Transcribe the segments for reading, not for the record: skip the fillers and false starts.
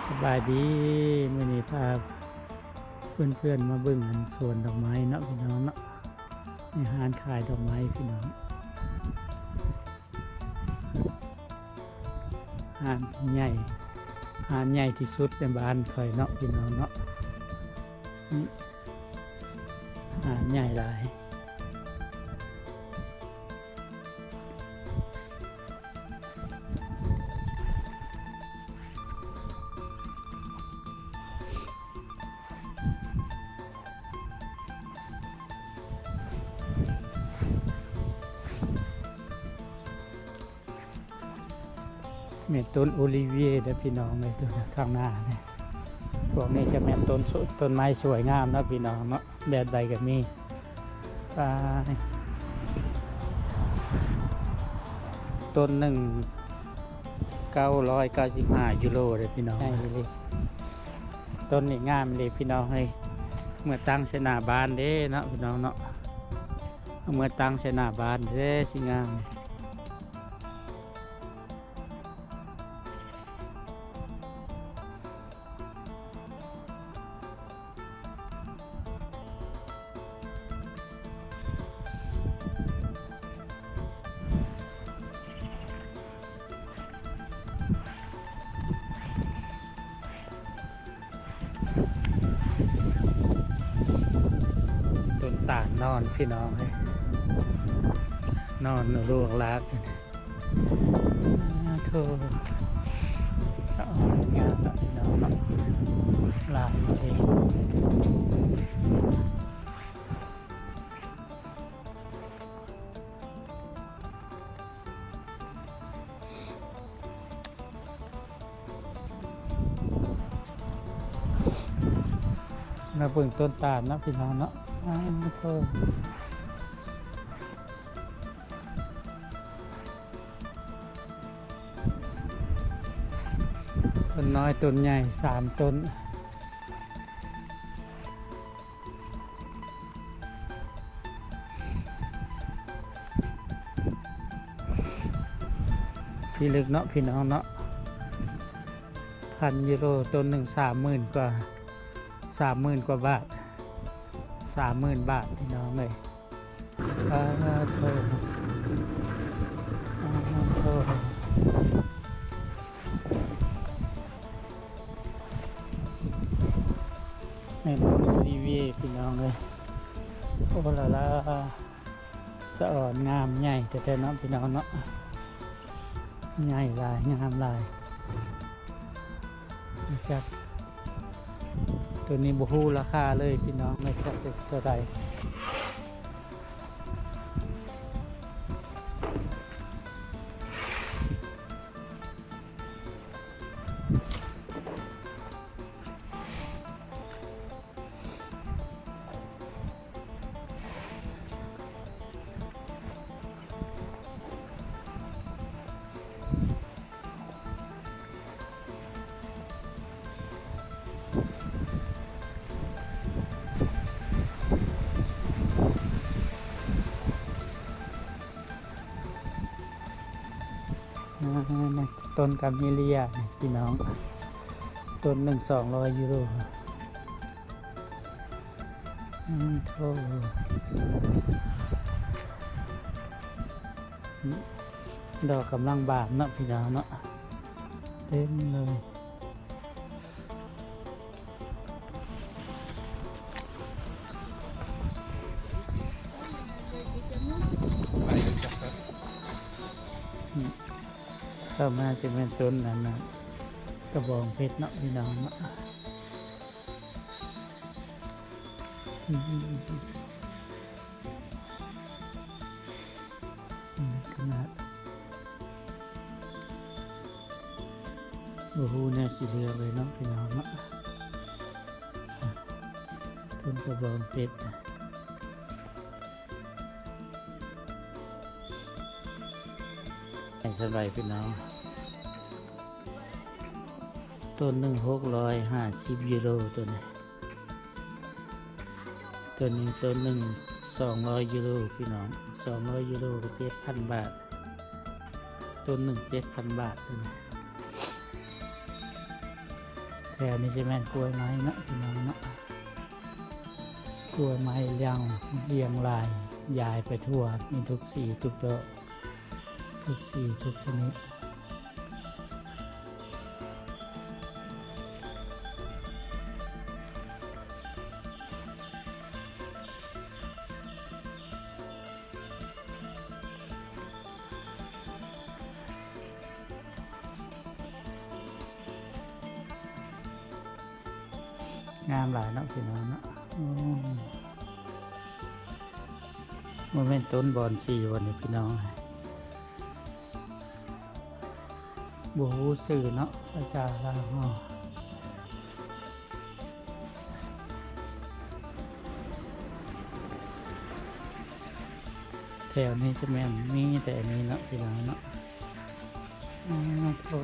สบายดีมื้อนี้พาเพื่อนๆมาเบิ่งสวนดอกไม้เนาะพี่น้องเนาะในห้านขายดอกไม้พี่น้องห้านใหญ่ห้านใหญ่ที่สุดในบ้านข่อยเนาะพี่น้องเนาะนี่ห้านใหญ่หลายเม็ดต้นโอลิเวียเด้อพี่น้องเลยตัวข้างหน้าเนี่ยพวกนี้จะเป็นต้นไม้สวยงามนะพี่น้องเนาะแบบใดก็มีไปต้นหนึ่ง995 ยูโรเลยพี่น้องเลยต้นนี้งามเลยพี่น้องเลยเมื่อตั้งเสนาบานเด้เนาะพี่น้องเนาะเมื่อตั้งเสนาบานเด้สิงามต้นตาลนอนพี่น้องเลยนอนร่วงรักโธ่งามนะพี่น้องเนาะลายเลยมาเบิ่งต้นตาลนะพี่น้องเนาะโธ่ต้นน้อยต้นใหญ่3 ต้นพี่ลึกเนาะพี่น้องเนาะ1,000 ยูโรต้นหนึ่ง30,000 กว่า30,000 กว่าบาท30,000 บาทพี่น้องเลยโธ่โธ่ในต้นรีวีพี่น้องเลยโอ้ละละสะอ่อนงามใหญ่แต่เนาะพี่น้องเนาะใหญ่ลายงามลายนะครับตัวนี้บูฮูราคาเลยพี่น้องไม่ใช่ตัวใดต้นกาเมเลียพี่น้องต้นหนึ่ง200 ยูโรโธ่ดอกกำลังบานเนาะพี่น้องเนาะเต็มเลยเข้ามาจะเป็นต้นนั้นนะกระบองเพชรเนาะพี่น้องเนาะขนาดโอ้โหเนี่ยสีเหลืองเลยเนาะพี่น้องเนาะต้นกระบองเพชรสบายพี่น้องต้นหนึ่ง650 ยูโรตัวนี้ต้นหนึ่ง200 ยูโรพี่น้อง200 ยูโรก็7,000 บาทต้นหนึ่ง7,000 บาทตัวนี้ ถวนี้จะแม่นกล้วยไม้เนาะพี่น้องเนาะกล้วยไม้เรียงรายยายไปทั่วมีทุกสีทุกดอกทุกสีทุกชนิดงามหลายเนาะพี่น้องเนาะมันเป็นต้นบอนสีวันนี้พี่น้องบูฮูสื่อเนาะภาษาลาวแถวนี้จะแม่นมีแต่อันนี้เนาะพี่น้องเนาะโอ้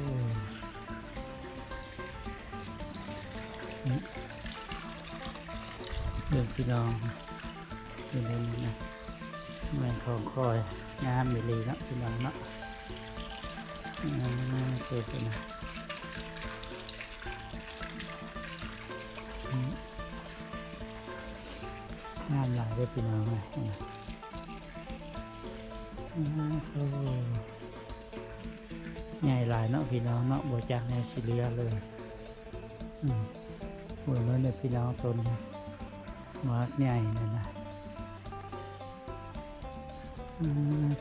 เรื่องพี่น้องอยู่ในนี้นะแม่นของคอยงามมิลีเนาะพี่น้องเนาะเกิดขึ้นนะงามหลายเลยพี่น้องเลยใหญ่หลายเนาะพี่น้องเนาะบัวจากแนวชิเลียเลยหัวนั้นเนี่ยพี่น้องต้นมาร์กใหญ่นั่นนะ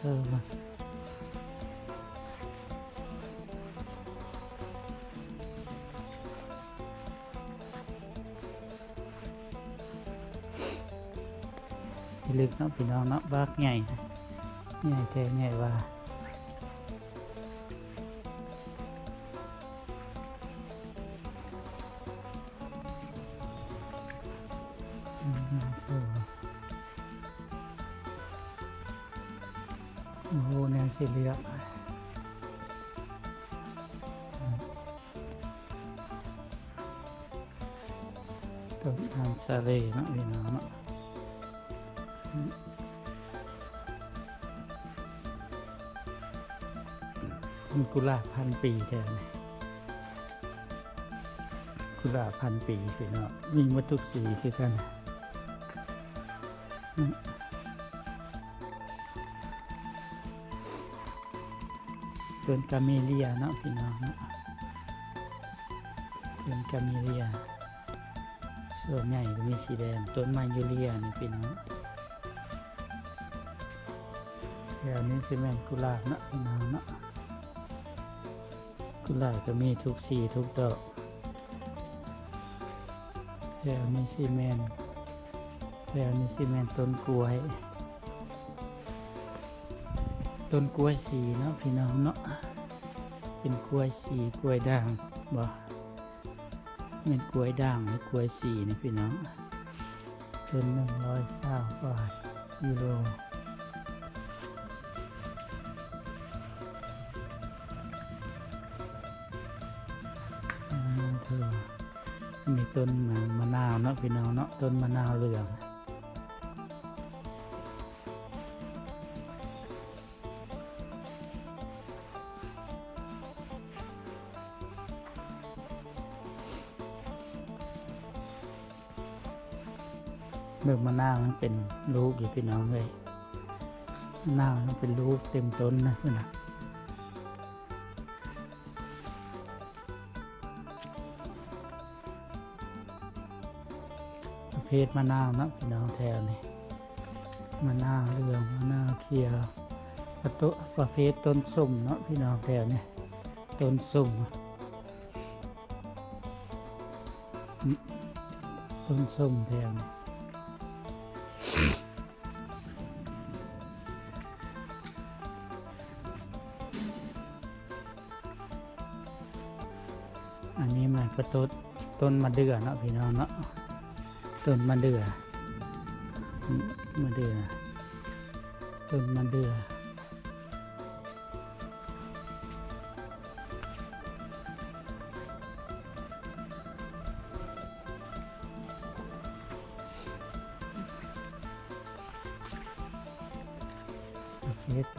เจอมาลึกเนาะพี่น้องเนาะบากใหญ่แท้ใหญ่ว่าโอ้โหแนวสีเหลืองต้นอันซาเล่เนาะพี่น้องเนาะกุหลาบพันปีแทนกุหลาบพันปีพี่น้องมีหมดทุกสีคือกันต้นกาเมเลียเนาะพี่น้องเนาะต้นกาเมเลียส่วนใหญ่ก็มีสีแดงต้นไมยูเลียนี่พี่น้องแถวนี้ซีเมนกุหลาบเนาะพี่น้องเนาะกุหลาบก็มีทุกสีทุกดอกแถวนี้ซีเมนต้นกล้วยสีเนาะพี่น้องเนาะเป็นกล้วยสีกล้วยด่างบ่เป็นกล้วยด่างหรือกล้วยสีนี่พี่น้องต้น120 บาทกิโลมีต้นมะนาวเนาะพี่น้องเนาะต้นมะนาวเหลืองเมื่อมะนาวมันเป็นลูกอยู่พี่น้องเลยมะนาวมันเป็นลูกเต็มต้นนะพี่น้องประเภทมะนาวนะพี่น้องแถวนี้มะนาวเหลืองมะนาวเขียวประเภทต้นส้มเนาะพี่น้องแถวนี้ต้นส้มแถวนี้อันนี้มันก็ต้นมะเดื่อเนาะพี่น้องเนาะต้นมะเดื่อต้นมะเดื่อต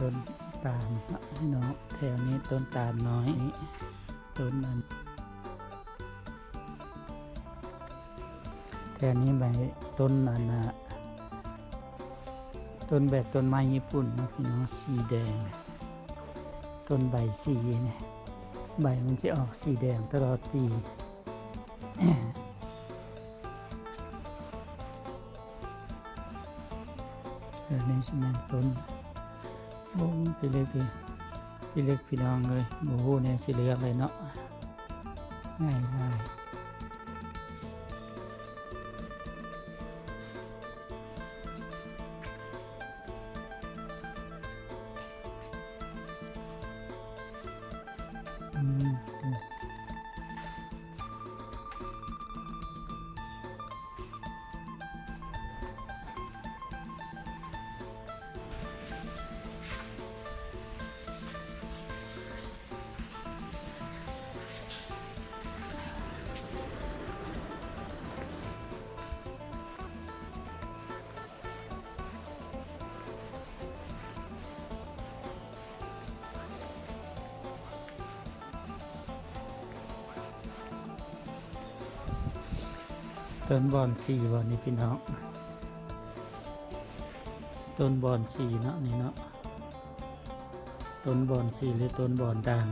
้นตาลพี่น้องแถวนี้ต้นตาลน้อยต้นนั้น แต่อันนี้ใบต้นอันน่ะต้นแบบต้นไม้ญี่ปุ่นนะพี่น้องสีแดงต้นใบสีเนี่ยใบมันจะออกสีแดงตลอดปี อันนี้ใช่ไหมต้นโอ้พี่เล็กพี่น้องเลยโอ้โหเนี่ยสีเหลืองเลยเนาะง่ายต้นบอนสีบอนนี่พี่น้องต้นบอนสีเนาะนี่เนาะต้นบอนสีหรือต้นบอนด่าง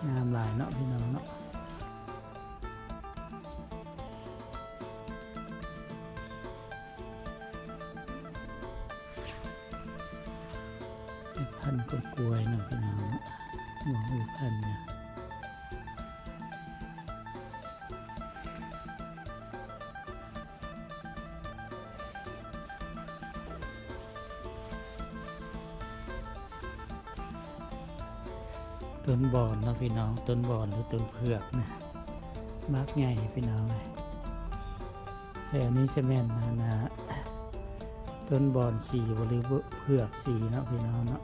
งามหลายเนาะพี่น้องเนาะพันธุ์กล้วยเนาะพี่น้องเนาะหัวหูพันธุ์เนี่ยต้นบอนเนาะพี่น้องต้นบอนหรือต้นเผือกนะมากใหญ่พี่น้องเลยแต่อันนี้จะแม่นนะต้นบอนสีหรือเผือกสีเนาะพี่น้องเนาะ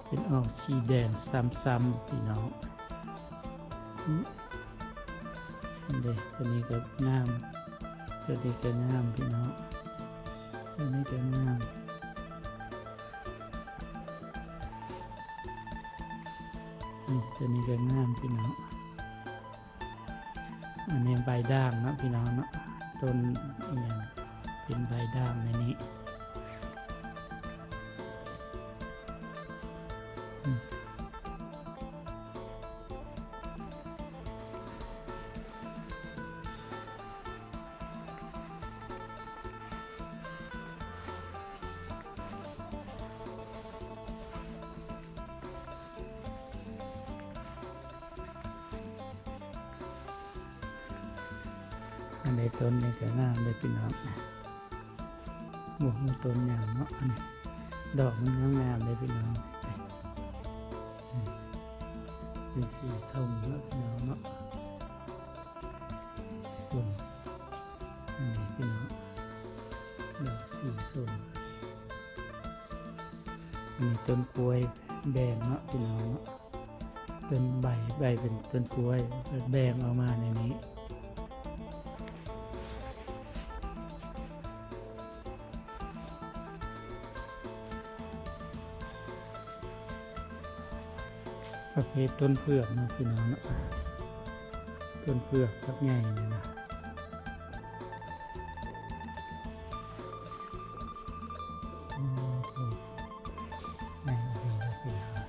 เป็นออกสีแดงซ้ำๆพี่น้องเด็กตัวนี้ก็งามตัวนี้ก็งามพี่น้องตัวนี้ก็งามตัวนี้ก็งามพี่น้องอันนี้ใบด่างนะพี่น้องเนาะต้นอย่างเป็นใบด่างในนี้อันนี้ต้นนี้ก็งามเลยพี่น้องบวกมันต้นอย่างเนาะดอกมันงามเลยพี่น้องเป็นสีส้มเนาะพี่น้องเนาะส้มอันนี้พี่น้องดอกสีส้มอันนี้ต้นกล้วยแบงเนาะพี่น้องเนาะต้นใบเป็นต้นกล้วยแบงออกมาในนี้ประเภทต้นเผือกนะพี่น้องนะต้นเผือกทับใหญ่เลยนะไม่ดีนะพี่น้อง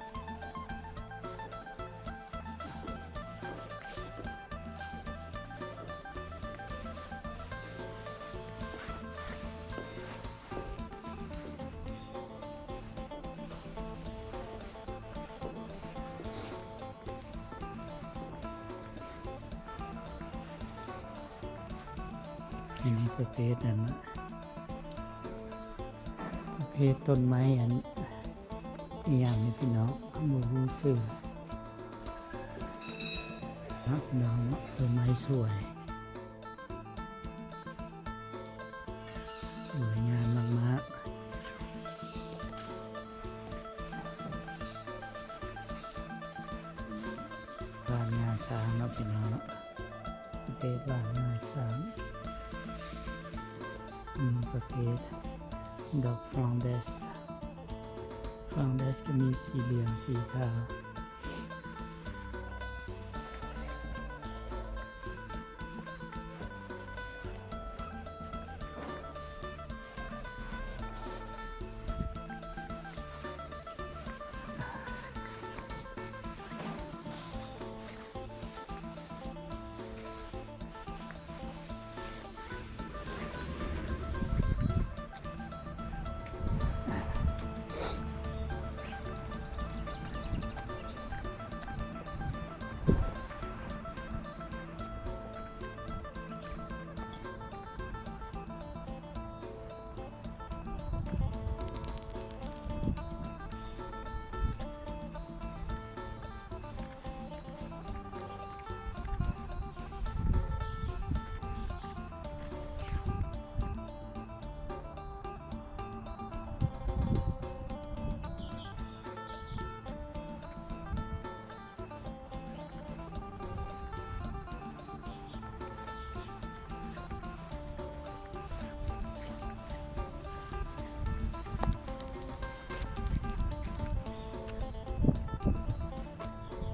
อันนี้ประเภทนั้นนะประเภทต้นไม้อันอย่างนี้พี่น้องมูรู้สึกนะพี่น้องต้นไม้สวยงามมากๆบ้านงาช้างนะพี่น้องประเภทบ้านงาช้างประเภทดอกฟองเดส ฝั่งเดสก็มีสีเหลืองสีขาว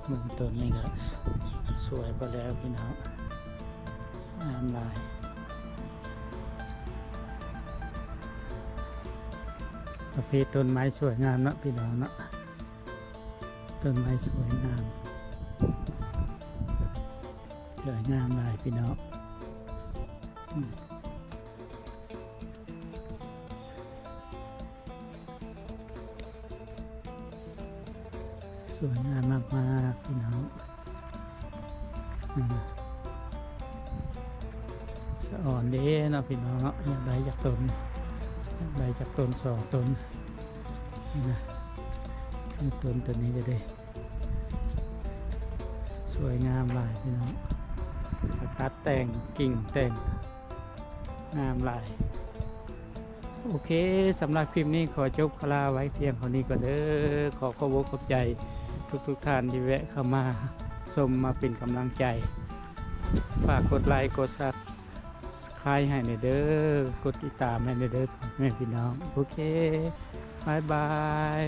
เบื้องต้นนี่ก็สวยพอแล้วพี่น้องงามหลายประเภทต้นไม้สวยงามเนาะพี่น้องเนาะต้นไม้สวยงามสวยงามหลายพี่น้องสวยงามมากๆพี่น้องสะอ่อนเด้เนาะพี่น้องเนาะอยากได้จากต้นอยากได้จากต้นสองต้นนี่นะต้นตัวนี้ก็ได้สวยงามหลายพี่น้องตัดแต่งกิ่งแต่งงามหลายโอเคสำหรับคลิปนี้ขอจบคลาไว้เพียงเท่านี้ก็เด้อขอขอบคุณใจทุกท่านที่แวะเข้ามาชมมาเป็นกำลังใจฝากกดไลค์กดซับสไครต์ให้ในเด้อกดติดตามให้ในเด้อแม่พี่น้องโอเคบายบาย